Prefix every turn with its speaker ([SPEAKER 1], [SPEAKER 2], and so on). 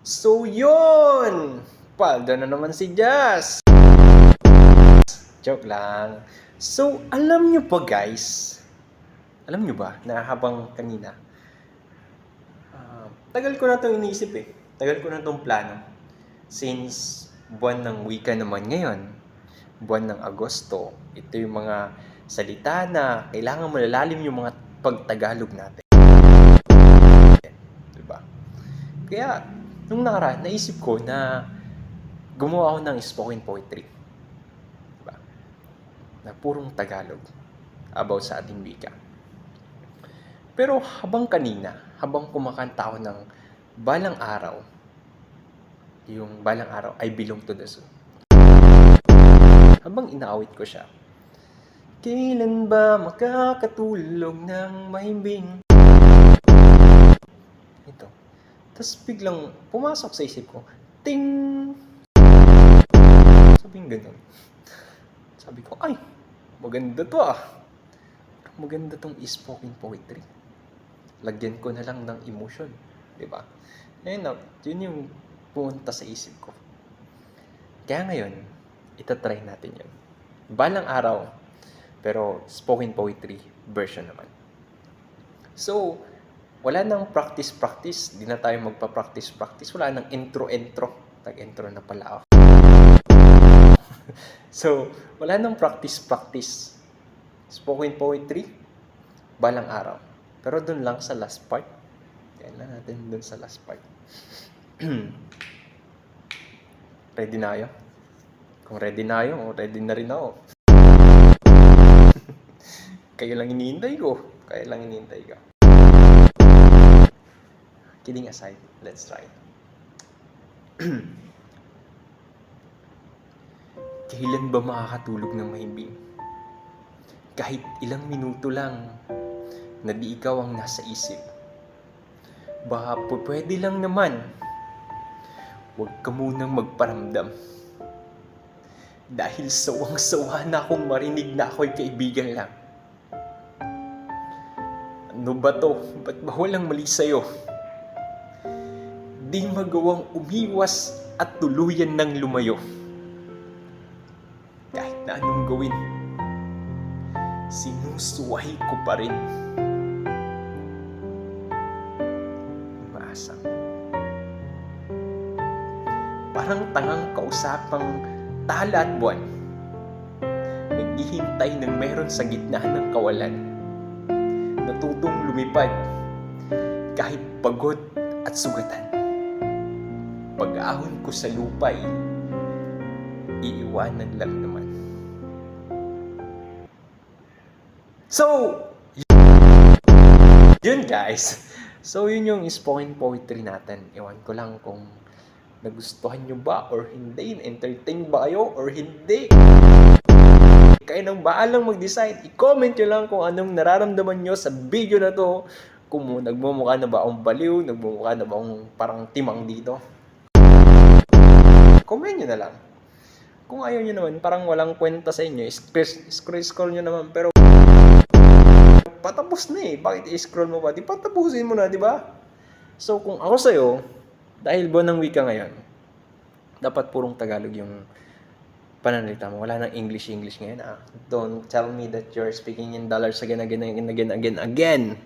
[SPEAKER 1] So yun! Paldo na naman si Jazz! Joke lang. So, alam nyo ba guys? Alam nyo ba na habang kanina, tagal ko na itong iniisip eh. Tagal ko na itong plano. Since buwan ng wika naman ngayon, buwan ng Agosto, ito yung mga salita na kailangan malalalim yung mga pagtagalog natin. Diba? Kaya, nung nakaraan, naisip ko na gumawa ako ng spoken poetry. Diba? Na purong Tagalog about sa ating wika. Pero habang kumakanta ako ng Balang Araw, yung Balang Araw, I Belong to the Zoo. Habang inaawit ko siya, kailan ba makakatulog ng mahimbing? Ito. Tapos biglang pumasok sa isip ko, ting! Sabing ganun. Sabi ko, ay, maganda to ah. Maganda tong spoken poetry. Lagyan ko na lang ng emotion. Diba? Yun yung pumunta sa isip ko. Kaya ngayon, itatry natin yun. Balang Araw, pero spoken poetry version naman. So, wala nang practice. Di na tayo magpa-practice. Wala nang intro. Tag-intro na pala ako. So, wala nang practice. Spoken poetry, Balang Araw. Pero dun lang sa last part. Yan lang natin dun sa last part. Ready na kayo? Kung ready na kayo, ready na rin ako. Kayo lang hinihintay ko. Kidding aside, let's try. Kailan ba makakatulog ng mahimbing? Kahit ilang minuto lang na di ikaw ang nasa isip. Baka pwede lang naman. Huwag ka munang magparamdam. Dahil sawang-sawa na akong marinig na ako'y kaibigan lang. Ano ba to? Ba't ba walang mali sa'yo? Di magawang umiwas at tuluyan ng lumayo. Kahit na anong gawin, sinusuway ko pa rin. Umaasam. Parang tangang kausapang tala at buwan. Naghihintay ng meron sa gitna ng kawalan. Natutong lumipad kahit pagod at sugatan. Pag-ahon ko sa lupa'y iiwanan lang naman. So, yun guys. So, yun yung spoken poetry natin. Ewan ko lang kung nagustuhan nyo ba or hindi. Entertain ba kayo or hindi? Kayo nang baalang mag-decide. I-comment nyo lang kung anong nararamdaman nyo sa video na to. Kung nagmumukha na ba akong baliw, nagmumukha na ba akong parang timang dito. Comment nyo na lang. Kung ayaw nyo naman, parang walang kwenta sa inyo, scroll nyo naman. Pero patapos na eh. Bakit i-scroll mo pa? Di patapusin mo na, di ba? So kung ako sa'yo, dahil buwan ng wika ngayon, dapat purong Tagalog yung pananalita mo. Wala nang English ngayon. Don't tell me that you're speaking in dollars again.